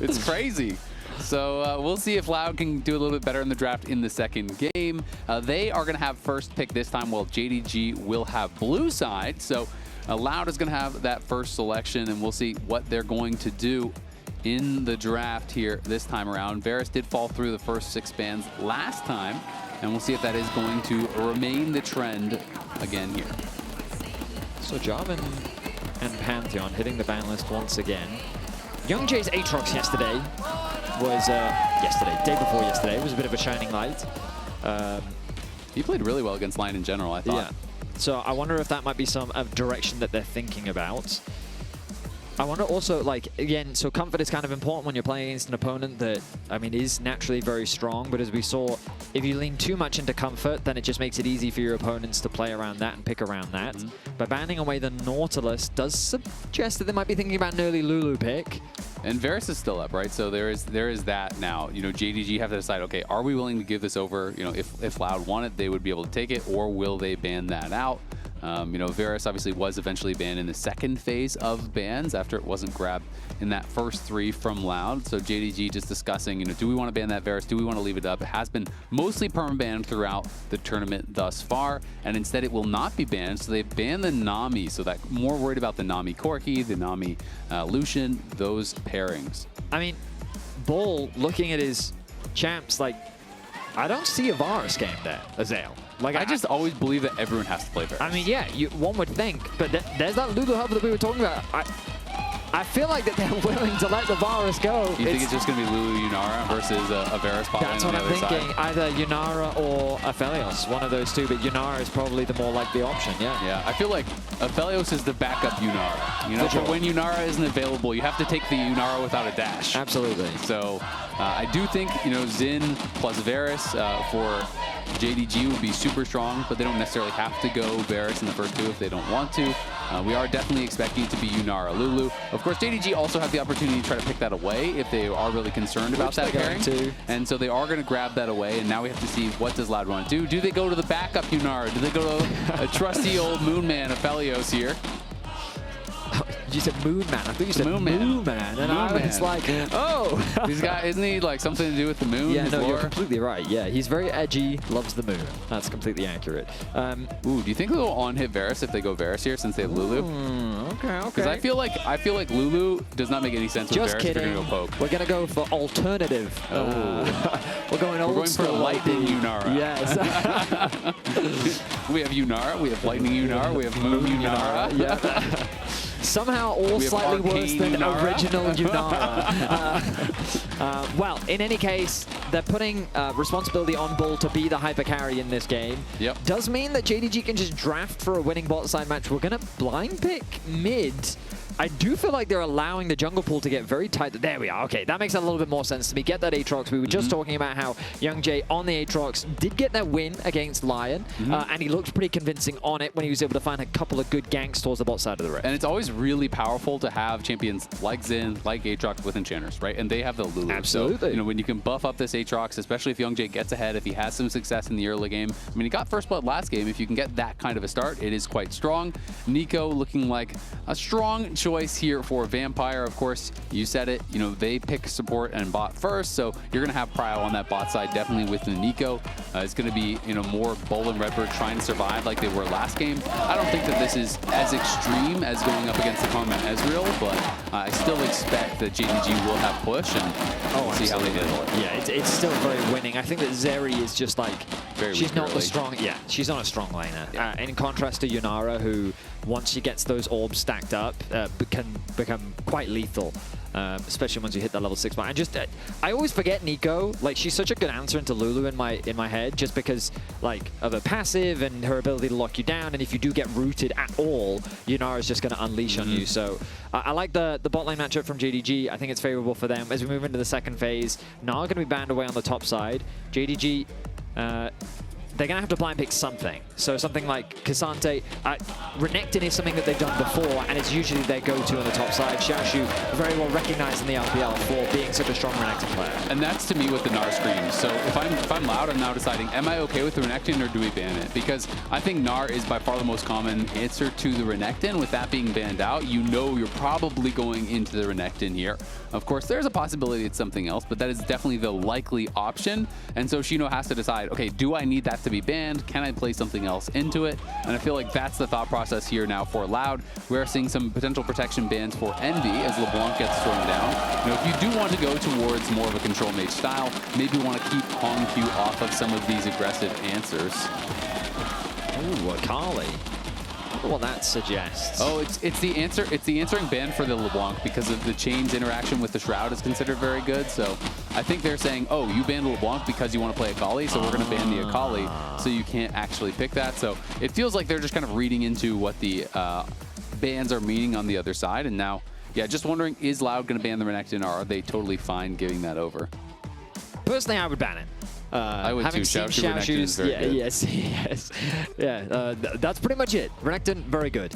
It's crazy. So we'll see if LYON can do a little bit better in the draft in the second game. They are going to have first pick this time, while JDG will have blue side. So LYON is going to have that first selection, and we'll see what they're going to do in the draft here this time around. Vedius did fall through the first 6 bans last time, and we'll see if that is going to remain the trend again here. So Jarvan and Pantheon hitting the ban list once again. YoungJae's Aatrox yesterday was, day before yesterday, was a bit of a shining light. He played really well against LYON in general, I thought. Yeah. So I wonder if that might be some direction that they're thinking about. I wonder also, like, again, so comfort is kind of important when you're playing against an opponent that, I mean, is naturally very strong. But as we saw, if you lean too much into comfort, then it just makes it easy for your opponents to play around that and pick around that. But banning away the Nautilus does suggest that they might be thinking about an early Lulu pick. And Vedius is still up, right? So there is that now. You know, JDG have to decide, okay, are we willing to give this over? You know, if LYON want it, they would be able to take it, or will they ban that out? You know, Vedius obviously was eventually banned in the second phase of bans after it wasn't grabbed in that first 3 from LYON. So JDG just discussing, you know, do we want to ban that Vedius? Do we want to leave it up? It has been mostly perma-banned throughout the tournament thus far, and instead it will not be banned. So they banned the Nami, so that more worried about the Nami Corki, the Nami Lucian, those pairings. I mean, Bull looking at his champs, like, I don't see a Varus game there, Azael. Like, I just always believe that everyone has to play Vedius. I mean, yeah, one would think, but there's that Lulu hub that we were talking about. I feel like that they're willing to let the Varus go. You think it's just going to be Lulu Yunara versus a Vedius bot lane on the other side? That's what I'm thinking. Either Yunara or Aphelios, one of those two, but Yunara is probably the more likely option, yeah. Yeah, I feel like Aphelios is the backup Yunara. You know, but when Yunara isn't available, you have to take the Yunara without a dash. Absolutely. So I do think, you know, Xin plus Vedius for JDG would be super strong, but they don't necessarily have to go Vedius in the first 2 if they don't want to. We are definitely expecting it to be Yunara Lulu. Of course, JDG also have the opportunity to try to pick that away if they are really concerned about that pairing. And so they are going to grab that away, and now we have to see what does LYON want to do. Do they go to the backup Yunara? Do they go to a trusty old Moonman Aphelios here? You said Moon Man. I thought you said Moon Man. And I was like, oh. He's got, isn't he like something to do with the moon? Yeah, no, you're completely right. Yeah, he's very edgy, loves the moon. That's completely accurate. Ooh, do you think they'll on-hit Vedius if they go Vedius here since they have Lulu? Okay. Because I feel like Lulu does not make any sense with Vedius if they're going to go poke. We're going to go for alternative. We're going We're going for Lightning Yunara. Yes. We have Yunara, we have Lightning Yunara, we have Moon Yunara. Yeah. Somehow all slightly worse than Yunara. Original Yunara. Well, in any case, they're putting responsibility on Bull to be the hyper carry in this game. Yep. Does mean that JDG can just draft for a winning bot side match. We're going to blind pick mid. I do feel like they're allowing the jungle pool to get very tight. There we are. Okay, that makes a little bit more sense to me. Get that Aatrox. We were just talking about how YoungJae on the Aatrox did get that win against LYON, and he looked pretty convincing on it when he was able to find a couple of good ganks towards the bot side of the rift. And it's always really powerful to have champions like Xin, like Aatrox with enchanters, right? And they have the Lulu. Absolutely. So, you know, when you can buff up this Aatrox, especially if YoungJae gets ahead, if he has some success in the early game. I mean, he got first blood last game. If you can get that kind of a start, it is quite strong. Neeko looking like a strong choice here for Vampire. Of course, you said it, you know, they pick support and bot first, so you're going to have prio on that bot side, definitely with the Neeko. It's going to be, you know, more Bull and RedBert trying to survive like they were last game. I don't think that this is as extreme as going up against the Karma Ezreal, but I still expect that JDG will have push, and we'll see how they handle it. Yeah, it's still very winning. I think that Zeri is just like, she's not the strong, she's not a strong laner. Yeah. In contrast to Yunara, who once she gets those orbs stacked up, can become quite lethal, especially once you hit that level 6 mark. And just, I always forget Neeko. Like, she's such a good answer into Lulu in my head, just because like of her passive and her ability to lock you down. And if you do get rooted at all, Yunara is just going to unleash on you. So I like the bot lane matchup from JDG. I think it's favorable for them as we move into the second phase. Now going to be banned away on the top side. JDG. they're going to have to blind pick something. So something like Ksante, Renekton is something that they've done before, and it's usually their go-to on the top side. Xiaoxu, very well recognized in the LPL for being such a strong Renekton player. And that's to me what the Gnar screams. So if I'm Loud, I'm now deciding, am I okay with the Renekton or do we ban it? Because I think Gnar is by far the most common answer to the Renekton. With that being banned out, you know you're probably going into the Renekton here. Of course, there's a possibility it's something else, but that is definitely the likely option. And so Xyno has to decide, okay, do I need that to be banned? Can I play something else into it? And I feel like that's the thought process here now for Loud. We're seeing some potential protection bans for Envy as LeBlanc gets thrown down. You know, if you do want to go towards more of a control mage style, maybe you want to keep HongQ off of some of these aggressive answers. Ooh, Akali. What that suggests. Oh, it's the answering ban for the LeBlanc because of the chain's interaction with the Shroud is considered very good. So I think they're saying, oh, you banned LeBlanc because you want to play Akali, so we're going to ban the Akali, so you can't actually pick that. So it feels like they're just kind of reading into what the bans are meaning on the other side. And now, yeah, just wondering, is Loud going to ban the Renekton, or are they totally fine giving that over? Personally, I would ban it. I would too. Xiaoxu is very good. Yes. Yeah, that's pretty much it. Renekton, very good.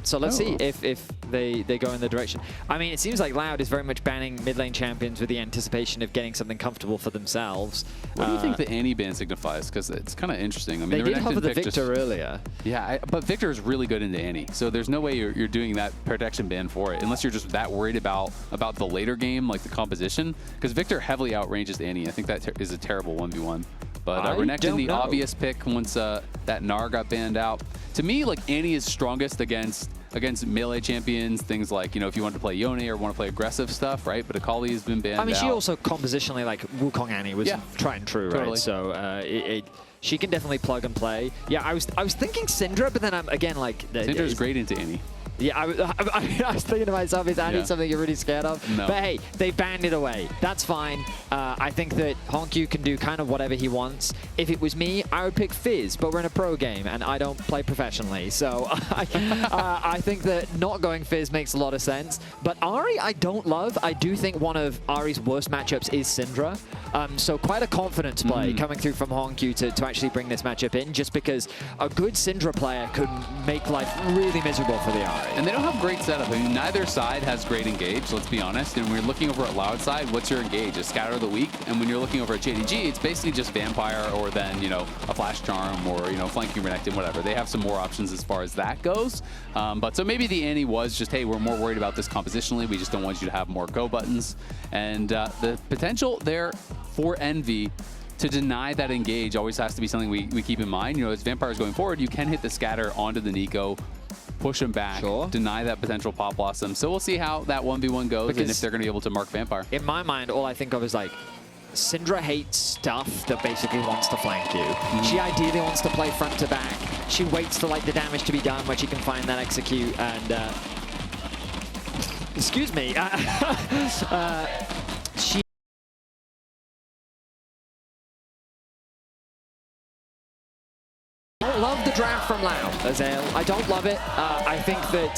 So let's see if they go in the direction. I mean, it seems like Loud is very much banning mid lane champions with the anticipation of getting something comfortable for themselves. What do you think the Annie ban signifies? Because it's kind of interesting. I mean, they did hover the Victor earlier. Yeah, but Victor is really good into Annie, so there's no way you're doing that protection ban for it, unless you're just that worried about the later game, like the composition. Because Victor heavily outranges Annie. I think that is a terrible 1v1. But Renekton, the obvious pick once that Gnar got banned out. To me, like, Annie is strongest against melee champions, things like, you know, if you want to play Yone or want to play aggressive stuff, right? But Akali has been banned out. I mean, she also compositionally, like, Wukong Annie was tried and true, right? So she can definitely plug and play. Yeah, I was thinking Syndra, but then I'm again like Syndra's great into Annie. Yeah, I was thinking to myself, is Annie something you're really scared of? No. But hey, they banned it away. That's fine. I think that HongQ can do kind of whatever he wants. If it was me, I would pick Fizz, but we're in a pro game, and I don't play professionally. So I think that not going Fizz makes a lot of sense. But Ahri, I don't love. I do think one of Ahri's worst matchups is Syndra. So quite a confidence play coming through from HongQ to actually bring this matchup in, just because a good Syndra player could make life really miserable for the Ahri. And they don't have great setup. I mean, neither side has great engage, let's be honest. And when you're looking over at Loud side, what's your engage? A Scatter of the Weak. And when you're looking over at JDG, it's basically just Vampire or then, you know, a Flash Charm or, you know, Flanking Renekton, whatever. They have some more options as far as that goes. But so maybe the Annie was just, hey, we're more worried about this compositionally. We just don't want you to have more go buttons. And the potential there for Envy to deny that engage always has to be something we keep in mind. You know, as Vampires going forward, you can hit the Scatter onto the Neeko, push him back, deny that potential Pop Blossom. So we'll see how that 1v1 goes and if they're going to be able to mark Vampire. In my mind, all I think of is like, Syndra hates stuff that basically wants to flank you. She ideally wants to play front to back. She waits for like the damage to be done where she can find that execute and... excuse me. She... I don't love the draft from Loud, Azael. I don't love it. I think that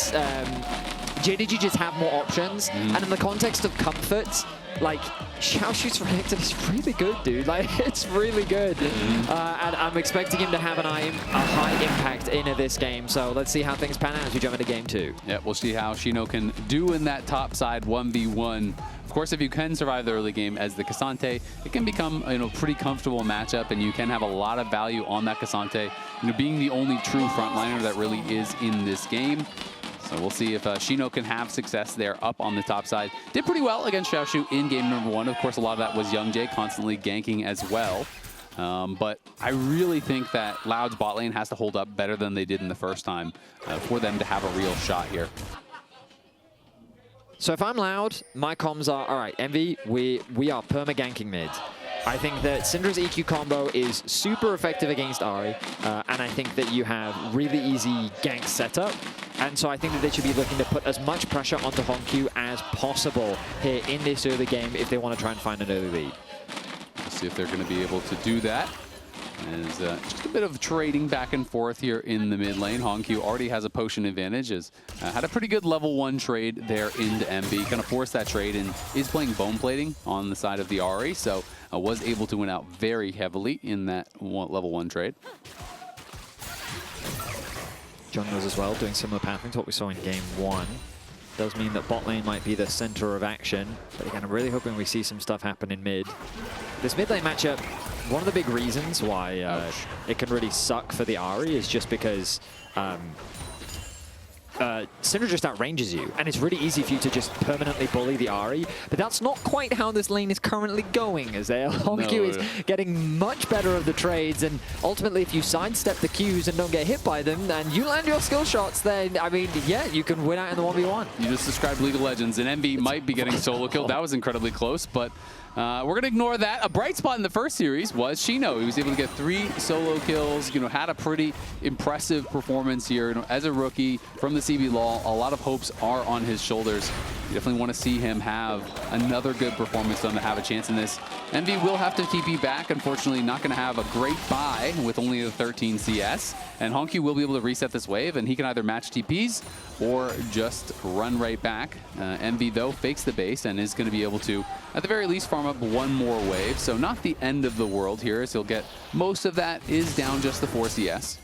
JDG just have more options. And in the context of comfort, like, Xiaoxu's Renekton is really good, dude. Like, it's really good. And I'm expecting him to have a high impact in this game. So let's see how things pan out as we jump into game 2. Yeah, we'll see how Xyno can do in that top side 1v1. Of course, if you can survive the early game as the Ksante, it can become a pretty comfortable matchup, and you can have a lot of value on that Ksante, being the only true frontliner that really is in this game. So we'll see if Xyno can have success there up on the top side. Did pretty well against Xiaoxu in game number 1. Of course, a lot of that was YoungJae constantly ganking as well. But I really think that Loud's bot lane has to hold up better than they did in the first time for them to have a real shot here. So if I'm Loud, my comms are, all right, Envy, we are perma-ganking mid. I think that Syndra's EQ combo is super effective against Ahri, and I think that you have really easy gank setup. And so I think that they should be looking to put as much pressure onto HongQ as possible here in this early game if they want to try and find an early lead. We'll see if they're going to be able to do that. Is just a bit of trading back and forth here in the mid lane. HongQ already has a potion advantage, has had a pretty good level 1 trade there into MB, kind of forced that trade and is playing bone plating on the side of the Ahri, so was able to win out very heavily in that level 1 trade. Jungles as well, doing similar pathing to what we saw in game 1. Does mean that bot lane might be the center of action, but again, I'm really hoping we see some stuff happen in mid. This mid lane matchup, one of the big reasons why it can really suck for the Ahri is just because Syndra just outranges you, and it's really easy for you to just permanently bully the Ahri, but that's not quite how this lane is currently going, Azael. HongQ is getting much better of the trades, and ultimately if you sidestep the Qs and don't get hit by them, and you land your skill shots, then, I mean, yeah, you can win out in the 1v1. You just described League of Legends, and MB might be getting solo killed. That was incredibly close, but we're going to ignore that. A bright spot in the first series was Xyno. He was able to get 3 solo kills, had a pretty impressive performance here. As a rookie from the CBLOL, a lot of hopes are on his shoulders. You definitely want to see him have another good performance to have a chance in this. MV will have to TP back. Unfortunately, not going to have a great buy with only a 13 CS. And HongQ will be able to reset this wave, and he can either match TPs or just run right back. MV, though, fakes the base and is going to be able to, at the very least, farm up 1 more wave. So not the end of the world here, as he'll get most of that is down just the 4 CS.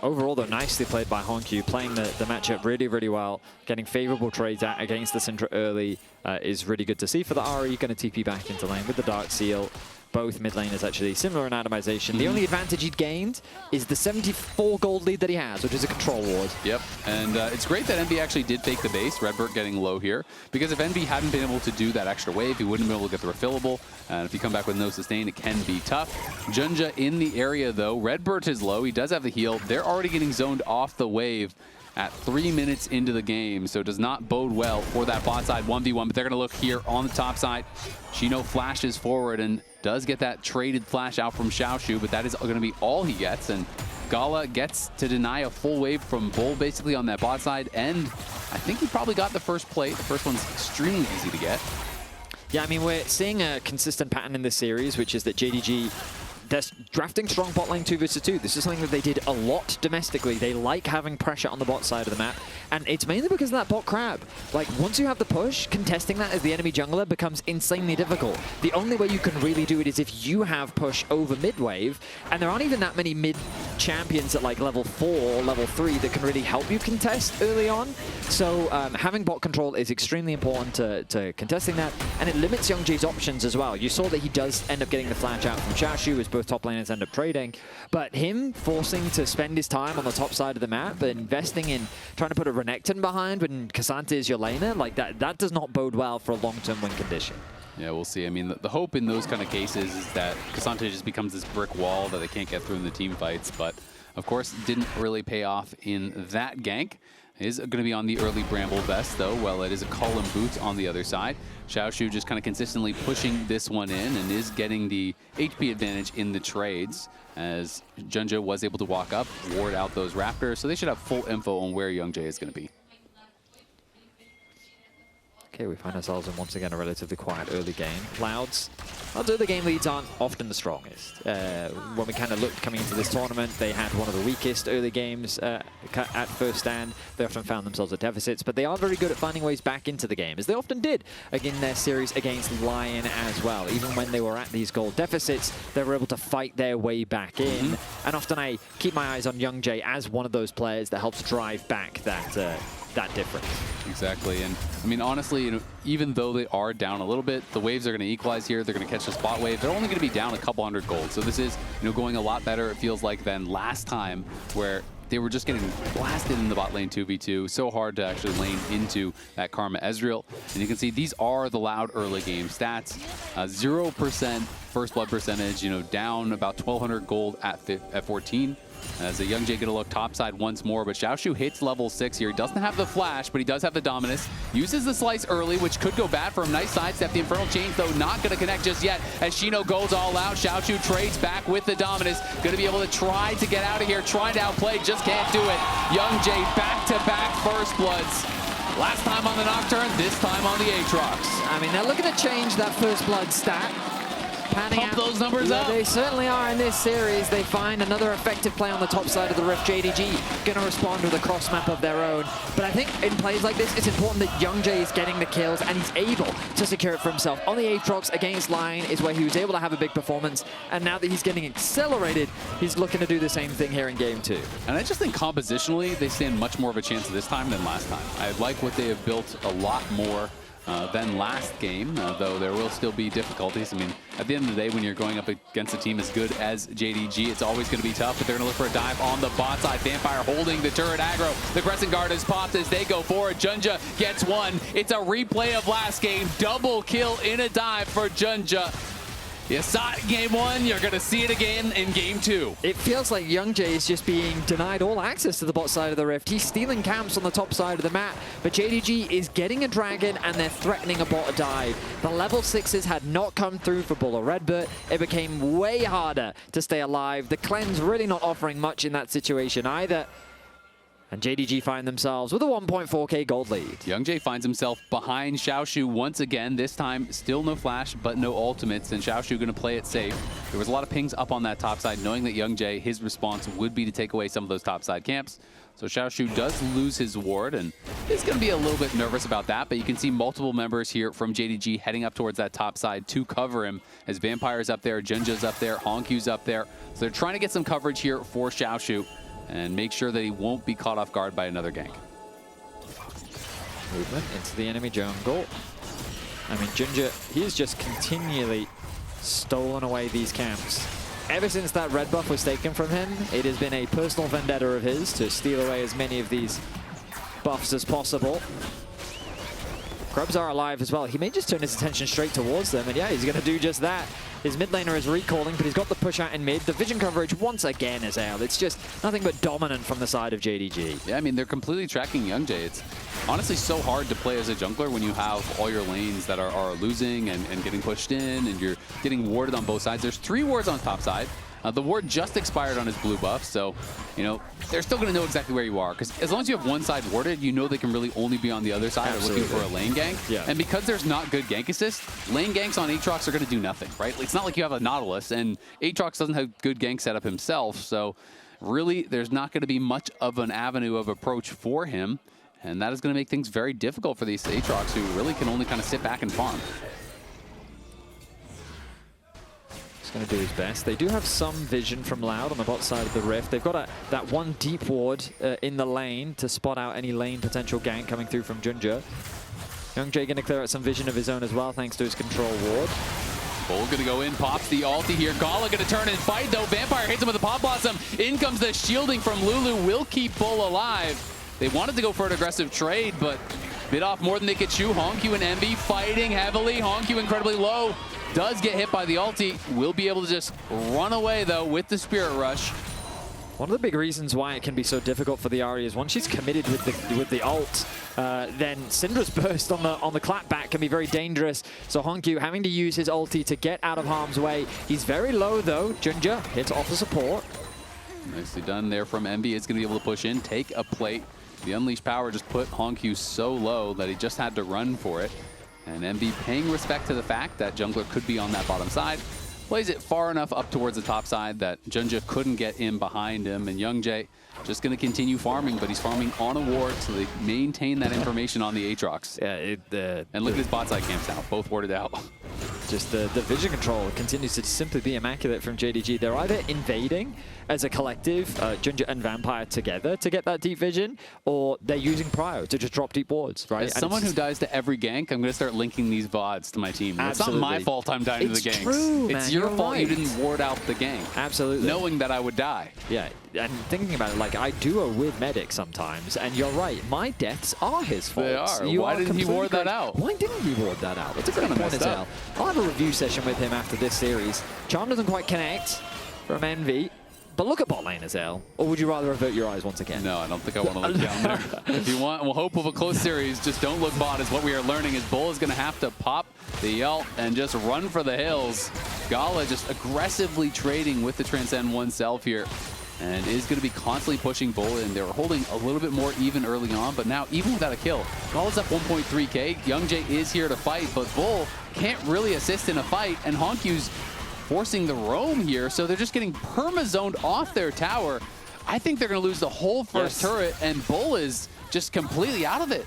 Overall, though, nicely played by HongQ, playing the matchup really, really well. Getting favorable trades out against the Syndra early is really good to see for the Ahri. Going to TP back into lane with the Dark Seal. Both mid laners actually similar in atomization. The only advantage he'd gained is the 74 gold lead that he has, which is a control ward. Yep, and it's great that NB actually did fake the base, RedBert getting low here, because if NB hadn't been able to do that extra wave, he wouldn't be able to get the refillable, and if you come back with no sustain, it can be tough. JunJia in the area though, RedBert is low, he does have the heal, they're already getting zoned off the wave at 3 minutes into the game, so it does not bode well for that bot side 1v1, but they're gonna look here on the top side. Xyno flashes forward and does get that traded flash out from Xiaoxu, but that is gonna be all he gets, and Gala gets to deny a full wave from Bull basically on that bot side, and I think he probably got the first plate. The first one's extremely easy to get. Yeah, I mean, we're seeing a consistent pattern in this series, which is that JDG, they're drafting strong bot lane 2 versus 2. This is something that they did a lot domestically. They like having pressure on the bot side of the map, and it's mainly because of that bot crab. Like, once you have the push, contesting that as the enemy jungler becomes insanely difficult. The only way you can really do it is if you have push over mid wave, and there aren't even that many mid champions at like level 4 or level 3 that can really help you contest early on. So having bot control is extremely important to contesting that, and it limits YoungJae's options as well. You saw that he does end up getting the flash out from Xiaoxu as both top laners end up trading, but him forcing to spend his time on the top side of the map, investing in trying to put a Renekton behind when Ksante is your laner, like that does not bode well for a long-term win condition. Yeah, we'll see. I mean, the hope in those kind of cases is that Ksante just becomes this brick wall that they can't get through in the team fights, but of course didn't really pay off in that gank. Is going to be on the early Bramble Vest, though. Well, it is a Column Boot on the other side. Xiaoxu just kind of consistently pushing this one in and is getting the HP advantage in the trades, as JunJia was able to walk up, ward out those Raptors, so they should have full info on where YoungJae is going to be. Okay, we find ourselves in, once again, a relatively quiet early game. Loud's early game leads aren't often the strongest. When we kind of looked coming into this tournament, they had one of the weakest early games at first stand. They often found themselves at deficits, but they are very good at finding ways back into the game, as they often did in their series against LYON as well. Even when they were at these gold deficits, they were able to fight their way back in. And often I keep my eyes on YoungJae as one of those players that helps drive back that difference. Exactly, and I mean, honestly, even though they are down a little bit, the waves are going to equalize here. They're going to catch the spot wave. They're only going to be down a couple hundred gold, so this is going a lot better, it feels like, than last time, where they were just getting blasted in the bot lane 2v2. So hard to actually lane into that Karma Ezreal. And you can see these are the Loud early game stats. 0% first blood percentage, down about 1,200 gold at 14. As a YoungJae gonna look topside once more, but Xiaoxu hits level 6 here. He doesn't have the flash, but he does have the dominus. Uses the slice early, which could go bad for him. Nice sidestep. The Infernal Chains, though, not gonna connect just yet. As Xyno goes all out, Xiaoxu trades back with the dominus. Gonna be able to try to get out of here, trying to outplay, just can't do it. YoungJae back-to-back first bloods. Last time on the Nocturne, this time on the Aatrox. I mean, they're looking to change that first blood stat, panning pump out. those numbers up. They certainly are in this series. They find another effective play on the top side of the Rift. JDG going to respond with a cross map of their own. But I think in plays like this, it's important that YoungJae is getting the kills and he's able to secure it for himself. On the Aatrox against LYON is where he was able to have a big performance. And now that he's getting accelerated, he's looking to do the same thing here in game 2. And I just think compositionally, they stand much more of a chance this time than last time. I like what they have built a lot more than last game, though there will still be difficulties. I mean, at the end of the day, when you're going up against a team as good as JDG, it's always going to be tough, but they're going to look for a dive on the bot side. Vampire holding the turret aggro. The Crescent Guard is popped as they go forward. JunJia gets one. It's a replay of last game. Double kill in a dive for JunJia. You saw it in game 1, you're going to see it again in game 2. It feels like YoungJae is just being denied all access to the bot side of the Rift. He's stealing camps on the top side of the map, but JDG is getting a dragon and they're threatening a bot dive. The level 6s had not come through for Bull or RedBert. It became way harder to stay alive. The cleanse really not offering much in that situation either. And JDG find themselves with a 1.4k gold lead. YoungJae finds himself behind Xiaoxu once again. This time, still no flash, but no ultimates, and Xiaoxu going to play it safe. There was a lot of pings up on that top side, knowing that YoungJae, his response would be to take away some of those top side camps. So Xiaoxu does lose his ward, and he's going to be a little bit nervous about that, but you can see multiple members here from JDG heading up towards that top side to cover him, as Vampire's up there, JunJia's up there, HongQ's up there. So they're trying to get some coverage here for Xiaoxu and make sure that he won't be caught off guard by another gank. Movement into the enemy jungle. I mean, JunJia, he's just continually stolen away these camps. Ever since that red buff was taken from him, it has been a personal vendetta of his to steal away as many of these buffs as possible. Grubs are alive as well. He may just turn his attention straight towards them, and yeah, he's going to do just that. His mid laner is recalling, but he's got the push out in mid. The vision coverage once again, Azael. It's just nothing but dominant from the side of JDG. Yeah, I mean, they're completely tracking YoungJae. It's honestly so hard to play as a jungler when you have all your lanes that are losing and getting pushed in, and you're getting warded on both sides. There's 3 wards on top side. The ward just expired on his blue buff, so, you know, they're still going to know exactly where you are. Because as long as you have one side warded, you know they can really only be on the other side looking for a lane gank. Yeah. And because there's not good gank assist, lane ganks on Aatrox are going to do nothing, right? It's not like you have a Nautilus, and Aatrox doesn't have good gank setup himself, so really there's not going to be much of an avenue of approach for him. And that is going to make things very difficult for these Aatrox, who really can only kind of sit back and farm. Going to do his best. They do have some vision from Loud on the bot side of the Rift. They've got that one deep ward in the lane to spot out any lane potential gank coming through from JunJia. YoungJae going to clear out some vision of his own as well, thanks to his control ward. Bull going to go in, pops the ulti here. Gala going to turn and fight, though. Vampire hits him with a Pop Blossom. In comes the shielding from Lulu. Will keep Bull alive. They wanted to go for an aggressive trade, but bit off more than they could chew. HongQ and Envy fighting heavily. HongQ incredibly low. Does get hit by the ulti. Will be able to just run away, though, with the Spirit Rush. One of the big reasons why it can be so difficult for the Ahri is once she's committed with the ult, then Syndra's burst on the clapback can be very dangerous. So HongQ having to use his ulti to get out of harm's way. He's very low, though. JunJia hits off the support. Nicely done there from Envy. It's going to be able to push in, take a plate. The Unleashed Power just put HongQ so low that he just had to run for it. And Envy paying respect to the fact that jungler could be on that bottom side. Plays it far enough up towards the top side that JunJia couldn't get in behind him. And YoungJae just going to continue farming, but he's farming on a ward, so they maintain that information on the Aatrox. Yeah, and look at his bot side camps now, both warded out. Just the vision control continues to simply be immaculate from JDG. They're either invading as a collective, JunJia and Vampire together to get that deep vision, or they're using Prio to just drop deep wards, right? As someone who dies to every gank, I'm going to start linking these VODs to my team. It's not my fault I'm dying to the ganks. True, it's your fault you didn't ward out the gank. Absolutely. Knowing that I would die. Yeah, and thinking about it, like, I duo with Medic sometimes, and you're right, my deaths are his fault. They are. Why didn't he ward that out? Why didn't he ward that out? That's a great point, Azael. I'll have a review session with him after this series. Charm doesn't quite connect from Envy. But look at bot lane, Azael. Or would you rather avert your eyes once again? No, I don't think I want to look down there. If you want, we'll hope of a close series, just don't look bot is what we are learning. Is Bull is going to have to pop the ult and just run for the hills. Gala just aggressively trading with the Transcend oneself here. And is going to be constantly pushing Bull, and they were holding a little bit more even early on, but now even without a kill, Gala's up 1.3k. YoungJae is here to fight, but Bull can't really assist in a fight, and HongQ's forcing the roam here, so they're just getting perma-zoned off their tower. I think they're going to lose the whole first turret, and Bull is just completely out of it.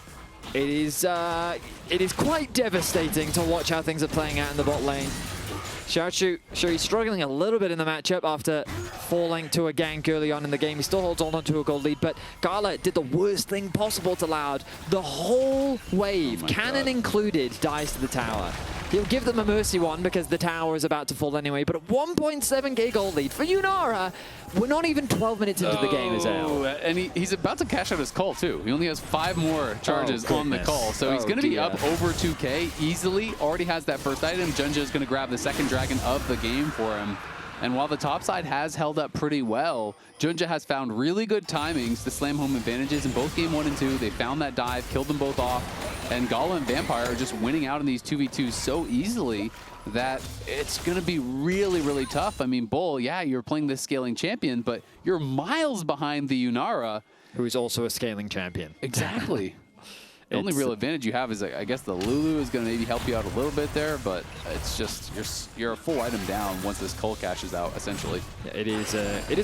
It is quite devastating to watch how things are playing out in the bot lane. Xiaoxu, sure, he's struggling a little bit in the matchup after falling to a gank early on in the game. He still holds on to a gold lead, but Gala did the worst thing possible to Loud. The whole wave, cannon included, dies to the tower. He'll give them a mercy one because the tower is about to fall anyway, but at 1.7k gold lead for Yunara, we're not even 12 minutes into the game, Azael. And he's about to cash out his call, too. He only has 5 more charges on the call, so he's going to be up over 2k easily. Already has that first item. JunJia is going to grab the second dragon of the game for him. And while the top side has held up pretty well, JunJia has found really good timings to slam home advantages in both game 1 and 2. They found that dive, killed them both off, and Gala and Vampire are just winning out in these 2v2s so easily that it's going to be really, really tough. I mean, Bull, yeah, you're playing this scaling champion, but you're miles behind the Yunara, who is also a scaling champion. Exactly. The only real advantage you have is, I guess, the Lulu is going to maybe help you out a little bit there, but it's just you're a full item down once this cull cashes out, essentially. Yeah, it is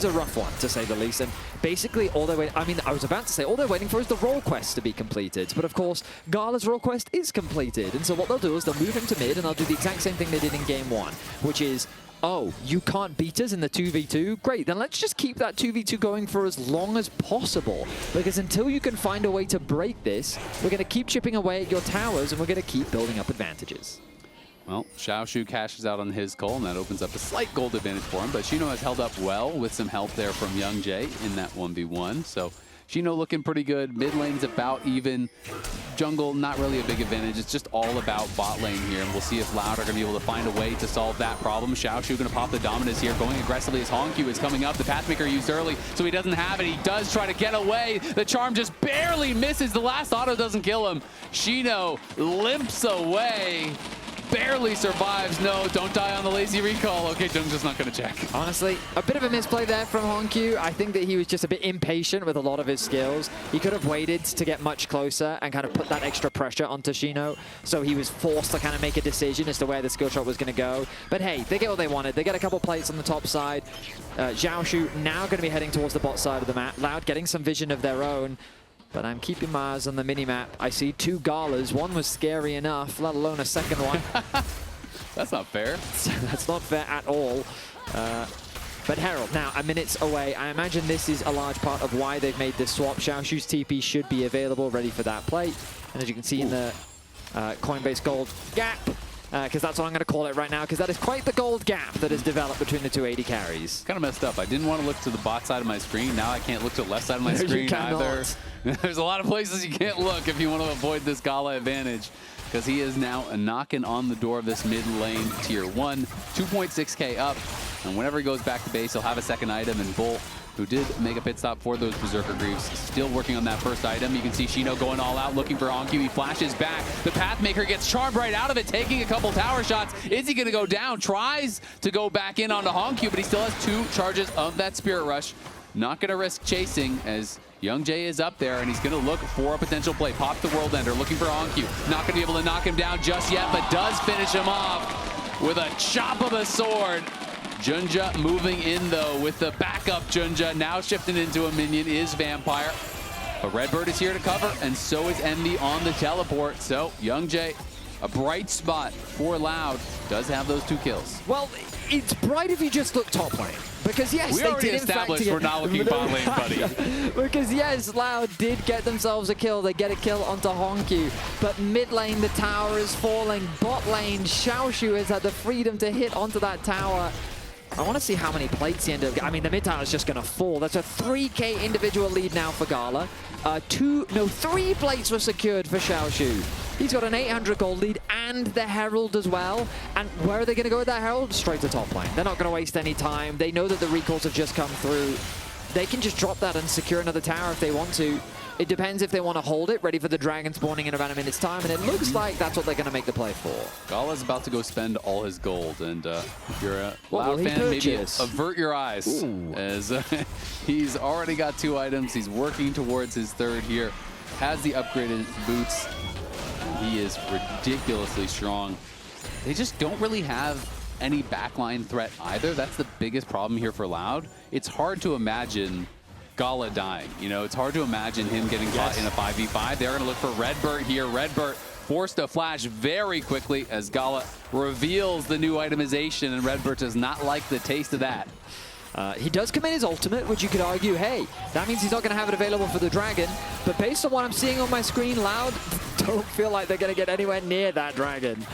a rough one, to say the least. And basically, all they're waiting, I mean, I was about to say, all they're waiting for is the role quest to be completed. But of course, Gala's role quest is completed. And so what they'll do is they'll move him to mid, and they'll do the exact same thing they did in game 1, which is, oh, you can't beat us in the 2v2? Great, then let's just keep that 2v2 going for as long as possible. Because until you can find a way to break this, we're going to keep chipping away at your towers, and we're going to keep building up advantages. Well, Xiaoxu cashes out on his call, and that opens up a slight gold advantage for him. But Xyno has held up well with some help there from YoungJae in that 1v1. So Xyno looking pretty good. Mid lane's about even. Jungle, not really a big advantage. It's just all about bot lane here, and we'll see if Loud are going to be able to find a way to solve that problem. Xiaoxu going to pop the dominance here, going aggressively as HongQ is coming up. The Pathmaker used early, so he doesn't have it. He does try to get away. The charm just barely misses. The last auto doesn't kill him. Xyno limps away. Barely survives. No, don't die on the lazy recall. Okay, JunJia's not going to check. Honestly, a bit of a misplay there from HongQ. I think that he was just a bit impatient with a lot of his skills. He could have waited to get much closer and kind of put that extra pressure onto Xyno. So he was forced to kind of make a decision as to where the skill shot was going to go. But hey, they get what they wanted. They get a couple plates on the top side. Xiaoxu now going to be heading towards the bot side of the map. Loud getting some vision of their own. But I'm keeping my eyes on the minimap. I see 2 Galas. One was scary enough, let alone a second one. That's not fair. That's not fair at all. But Herald, now a minute's away. I imagine this is a large part of why they've made this swap. Xiaoxu's TP should be available, ready for that plate. And as you can see in the Coinbase gold gap, because that's what I'm going to call it right now, because that is quite the gold gap that has developed between the 2 AD carries. Kind of messed up. I didn't want to look to the bot side of my screen. Now I can't look to the left side of my screen either. There's a lot of places you can't look if you want to avoid this Gala advantage, because he is now knocking on the door of this mid lane tier 1, 2.6k up, and whenever he goes back to base, he'll have a second item, and Bull, who did make a pit stop for those Berserker Greaves, still working on that first item. You can see Xyno going all out, looking for HongQ. He flashes back. The Pathmaker gets charmed right out of it, taking a couple tower shots. Is he going to go down? Tries to go back in onto HongQ, but he still has 2 charges of that Spirit Rush. Not going to risk chasing as YoungJae is up there, and he's going to look for a potential play. Pop the World Ender, looking for HongQ. Not going to be able to knock him down just yet, but does finish him off with a chop of a sword. JunJia moving in, though, with the backup JunJia. Now shifting into a minion is Vampire. But RedBert is here to cover, and so is Envy on the teleport. So YoungJae, a bright spot for Loud, does have those 2 kills. Well, it's bright if you just look top lane. Because yes, we already established we're not looking bot lane, buddy. Because yes, Loud did get themselves a kill. They get a kill onto HongQ. But mid lane, the tower is falling. Bot lane, Xiaoxu has had the freedom to hit onto that tower. I want to see how many plates he ended up. I mean, the mid tower is just going to fall. That's a 3k individual lead now for Gala. 3 plates were secured for Xiaoxu. He's got an 800 gold lead and the Herald as well. And where are they going to go with that Herald? Straight to top lane. They're not going to waste any time. They know that the recalls have just come through. They can just drop that and secure another tower if they want to. It depends if they want to hold it, ready for the dragon spawning in around a minute's time, and it looks like that's what they're going to make the play for. Gala's about to go spend all his gold, and if you're a Loud fan, maybe avert your eyes. Ooh. As he's already got 2 items. He's working towards his 3rd here. Has the upgraded boots. He is ridiculously strong. They just don't really have any backline threat either. That's the biggest problem here for Loud. It's hard to imagine Gala dying. You know, it's hard to imagine him getting caught in a 5v5. They're going to look for RedBert here. RedBert forced to flash very quickly as Gala reveals the new itemization, and RedBert does not like the taste of that. He does commit his ultimate, which you could argue, hey, that means he's not going to have it available for the Dragon. But based on what I'm seeing on my screen, Loud don't feel like they're going to get anywhere near that Dragon.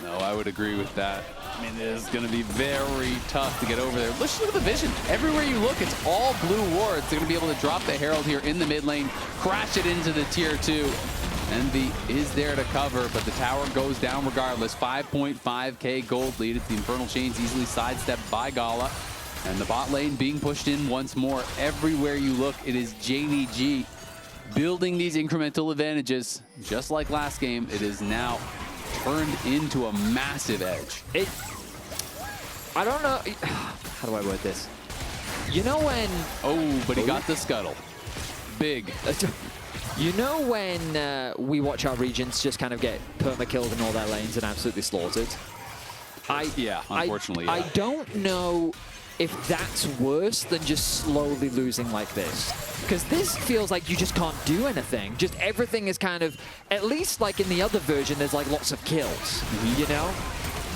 No, I would agree with that. I mean, it is going to be very tough to get over there. Let's just look at the vision. Everywhere you look, it's all blue wards. They're going to be able to drop the Herald here in the mid lane, crash it into the tier 2. Envy is there to cover, but the tower goes down regardless. 5.5k gold lead. It's the Infernal Chains easily sidestepped by Gala. And the bot lane being pushed in once more. Everywhere you look, it is JDG building these incremental advantages. Just like last game, it is now turned into a massive edge. I don't know. How do I word this? You know when... Oh, but he got the scuttle. Big. You know when we watch our regions just kind of get perma-killed in all their lanes and absolutely slaughtered? Yeah, unfortunately, yeah. I don't know if that's worse than just slowly losing like this. Because this feels like you just can't do anything. Just everything is kind of, at least like in the other version, there's like lots of kills, you know?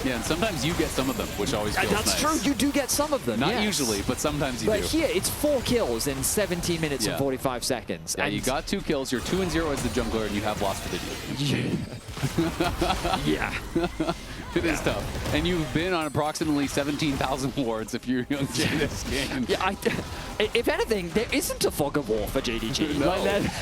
Yeah, and sometimes you get some of them, which always feels nice. That's true, you do get some of them, Not usually, but sometimes you do. But here, it's 4 kills in 17 minutes and 45 seconds. Yeah, and you got 2 kills, you're 2-0 as the jungler, and you have lost the video. Yeah. It is tough. And you've been on approximately 17,000 wards if you're YoungJae this game. Yeah, if anything, there isn't a fog of war for JDG. No. Like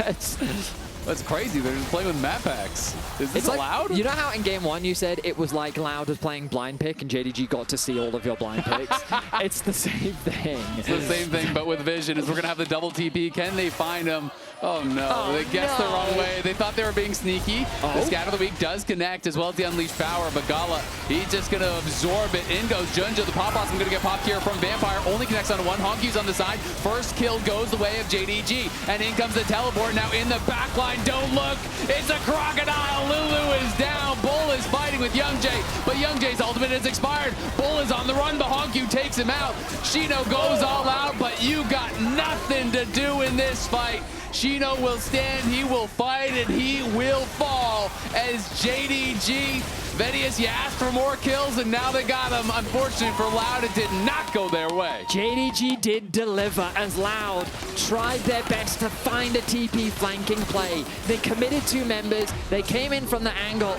That's crazy. They're just playing with map packs. Is this allowed? You know how in game 1 you said it was like Loud was playing blind pick and JDG got to see all of your blind picks? It's the same thing. It's the same thing, but with vision. Is we're going to have the double TP. Can they find him? Oh, no. They guessed the wrong way. They thought they were being sneaky. The Scat of the Week does connect as well as the Unleashed Power, but Gala, he's just going to absorb it. In goes JunJia. The pop blossom going to get popped here from Vampire. Only connects on one. HongQ's on the side. First kill goes the way of JDG. And in comes the teleport. Now in the back line. Don't look. It's a crocodile. Lulu is down. Bull is fighting with YoungJae, but YoungJae's ultimate is expired. Bull is on the run, but HongQ takes him out. Xyno goes all out, but you got nothing to do in this fight. Xyno will stand, he will fight, and he will fall as JDG. Vedius, you asked for more kills, and now they got him. Unfortunately for Loud, it did not go their way. JDG did deliver as Loud tried their best to find a TP flanking play. They committed 2 members, they came in from the angle,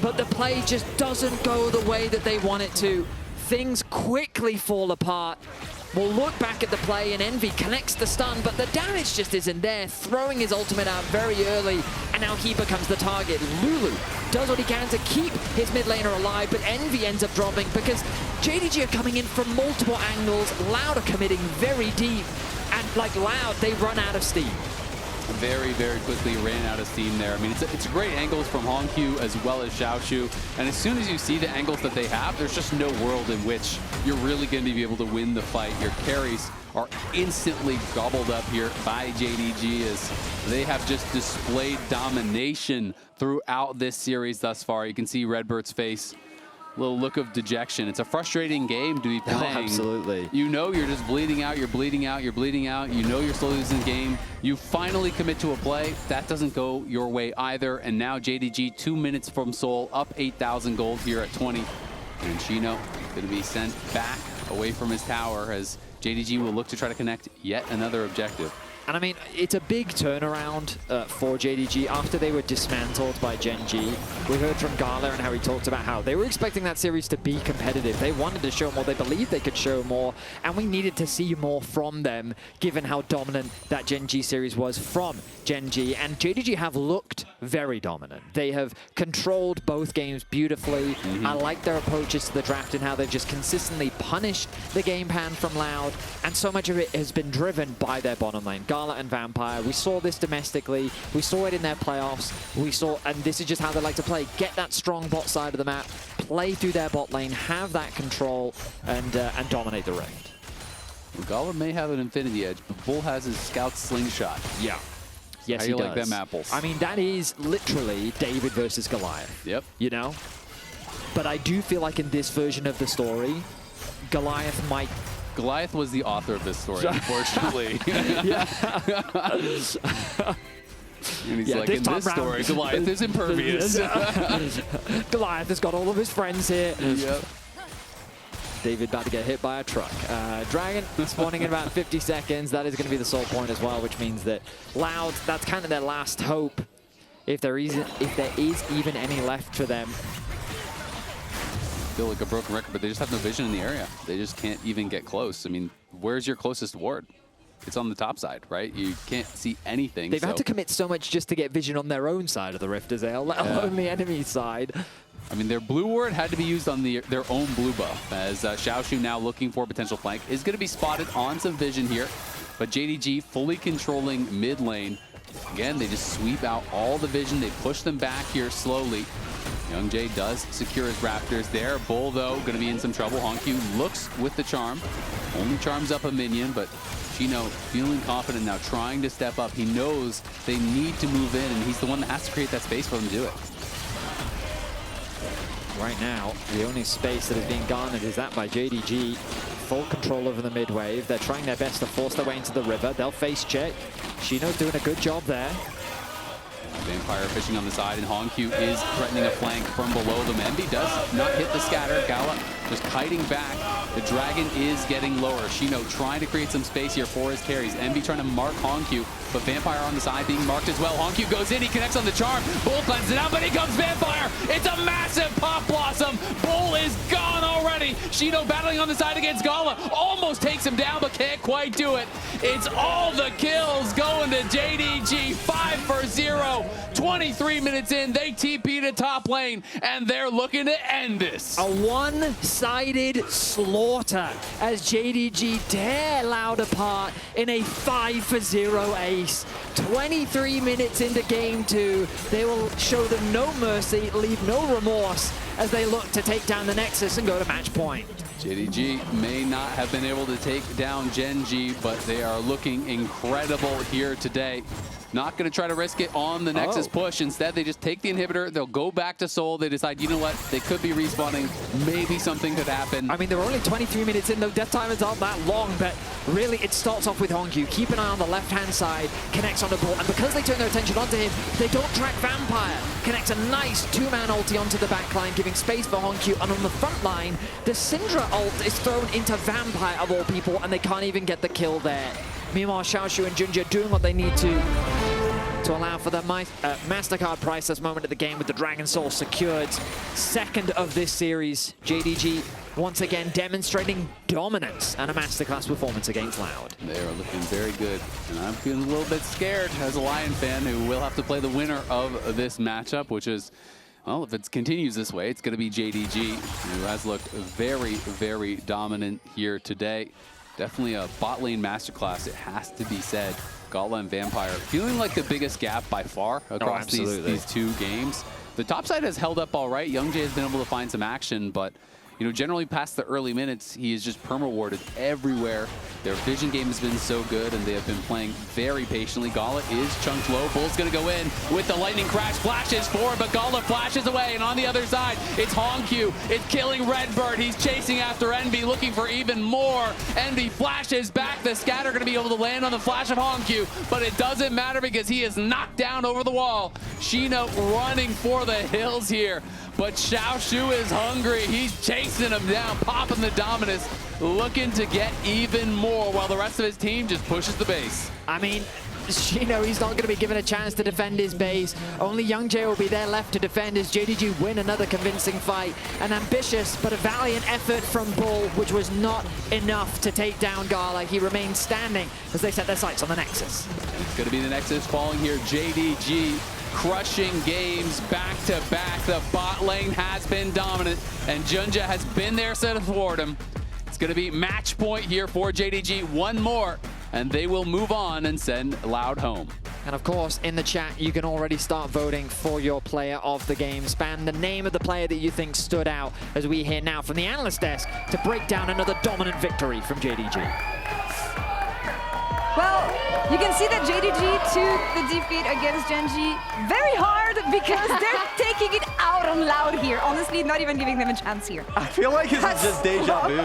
but the play just doesn't go the way that they want it to. Things quickly fall apart. We'll look back at the play, and Envy connects the stun, but the damage just isn't there, throwing his ultimate out very early, and now he becomes the target. Lulu does what he can to keep his mid laner alive, but Envy ends up dropping because JDG are coming in from multiple angles. Loud are committing very deep, and like Loud, they run out of steam. Very, very quickly ran out of steam there. I mean, it's great angles from HongQ as well as Xiaoxu. And as soon as you see the angles that they have, there's just no world in which you're really going to be able to win the fight. Your carries are instantly gobbled up here by JDG as they have just displayed domination throughout this series thus far. You can see RedBert's face. Little look of dejection. It's a frustrating game to be playing. Oh, absolutely. You know you're just bleeding out, you're bleeding out, you're bleeding out. You know you're slowly losing the game. You finally commit to a play. That doesn't go your way either. And now JDG 2 minutes from Seoul, up 8,000 gold here at 20. And Xyno going to be sent back away from his tower as JDG will look to try to connect yet another objective. And I mean, it's a big turnaround for JDG after they were dismantled by Gen G. We heard from Gala and how he talked about how they were expecting that series to be competitive. They wanted to show more. They believed they could show more. And we needed to see more from them, given how dominant that Gen G series was from Gen G. And JDG have looked very dominant. They have controlled both games beautifully. I like their approaches to the draft and how they've just consistently punished the game plan from Loud. And so much of it has been driven by their bottom lane. Gala and Vampire. We saw this domestically. We saw it in their playoffs. We saw, and this is just how they like to play. Get that strong bot side of the map, play through their bot lane, have that control, and dominate the Rift. Well, Gala may have an Infinity Edge, but Bull has his Scout Slingshot. Yeah. Yes, he does. How do you like them apples? I mean, that is literally David versus Goliath. Yep. You know? but I do feel like in this version of the story, Goliath might... Goliath was the author of this story, unfortunately. And he's like, in this story, Goliath is impervious. Goliath has got all of his friends here. Yep. David about to get hit by a truck. Dragon spawning in about 50 seconds. That is going to be the soul point as well, which means that Loud, that's kind of their last hope. If there is even any left for them. I feel like a broken record, but they just have no vision in the area. They just can't even get close. I mean, where's your closest ward? It's on the top side, right? You can't see anything. They've had to commit so much just to get vision on their own side of the rift, Azael, let alone the enemy side. I mean, their blue ward had to be used on their own blue buff, as Xiaoxu now looking for potential flank is going to be spotted on some vision here, but JDG fully controlling mid lane. Again, they just sweep out all the vision. They push them back here slowly. YoungJae does secure his Raptors there. Bull, though, going to be in some trouble. HongQ looks with the charm. Only charms up a minion, but Xyno feeling confident now, trying to step up. He knows they need to move in, and he's the one that has to create that space for them to do it. Right now, the only space that is being garnered is that by JDG. Full control over the mid wave. They're trying their best to force their way into the river. They'll face check. Xyno's doing a good job there. Vampire fishing on the side, and HongQ is threatening a flank from below them. Envy does not hit the scatter. Gala just kiting back. The dragon is getting lower. Xyno trying to create some space here for his carries. Envy trying to mark HongQ, but Vampire on the side being marked as well. HongQ goes in, he connects on the charm. Bull cleanses it out, but here comes Vampire. It's a massive pop blossom. Bull is gone already. Xyno battling on the side against Gala. Almost takes him down, but can't quite do it. It's all the kills going to JDG. 5 for 0. 23 minutes in, they TP to top lane, and they're looking to end this. A one-sided slaughter as JDG tear Loud apart in a 5 for 0 ace. 23 minutes into game 2, they will show them no mercy, leave no remorse as they look to take down the Nexus and go to match point. JDG may not have been able to take down Gen.G, but they are looking incredible here today. Not going to try to risk it on the Nexus push. Instead, they just take the inhibitor. They'll go back to Soul. They decide, you know what? They could be respawning. Maybe something could happen. I mean, they're only 23 minutes in, though. Death timers aren't that long, but really, it starts off with HongQ. Keep an eye on the left-hand side. Connects on the ball. And because they turn their attention onto him, they don't track Vampire. Connects a nice two-man ulti onto the backline, giving space for HongQ. And on the front line, the Syndra ult is thrown into Vampire, of all people, and they can't even get the kill there. Meanwhile, Xiaoxu and JunJia doing what they need to allow for the MasterCard priceless moment of the game with the Dragon Soul secured. Second of this series, JDG once again demonstrating dominance and a masterclass performance against Loud. They are looking very good, and I'm feeling a little bit scared as a Lion fan who will have to play the winner of this matchup, which is, well, if it continues this way, it's going to be JDG, who has looked very, very dominant here today. Definitely a bot lane masterclass, it has to be said. Gala and Vampire feeling like the biggest gap by far across these two games. The top side has held up all right. YoungJae has been able to find some action, but you know, generally past the early minutes, he is just perma-warded everywhere. Their vision game has been so good, and they have been playing very patiently. Gala is chunked low. Bull's going to go in with the lightning crash. Flashes forward, but Gala flashes away. And on the other side, it's HongQ. It's killing RedBert. He's chasing after Envy, looking for even more. Envy flashes back. The scatter going to be able to land on the flash of HongQ, but it doesn't matter because he is knocked down over the wall. Xyno running for the hills here, but Xiaoxu is hungry. He's chasing him down, popping the dominance, looking to get even more while the rest of his team just pushes the base. I mean, Xyno, he's not going to be given a chance to defend his base. Only YoungJae will be there left to defend as JDG win another convincing fight. An ambitious but a valiant effort from Bull, which was not enough to take down Gala. He remains standing as they set their sights on the Nexus. It's going to be the Nexus falling here. JDG crushing games back to back. The bot lane has been dominant, and JunJia has been there to thwart him. It's going to be match point here for JDG. One more, and they will move on and send Loud home. And of course, in the chat, you can already start voting for your player of the game. Spam the name of the player that you think stood out as we hear now from the analyst desk to break down another dominant victory from JDG. Well, You can see that JDG took the defeat against JunJia very hard because they're taking it out on Loud here. Honestly, not even giving them a chance here. I feel like this is just deja vu.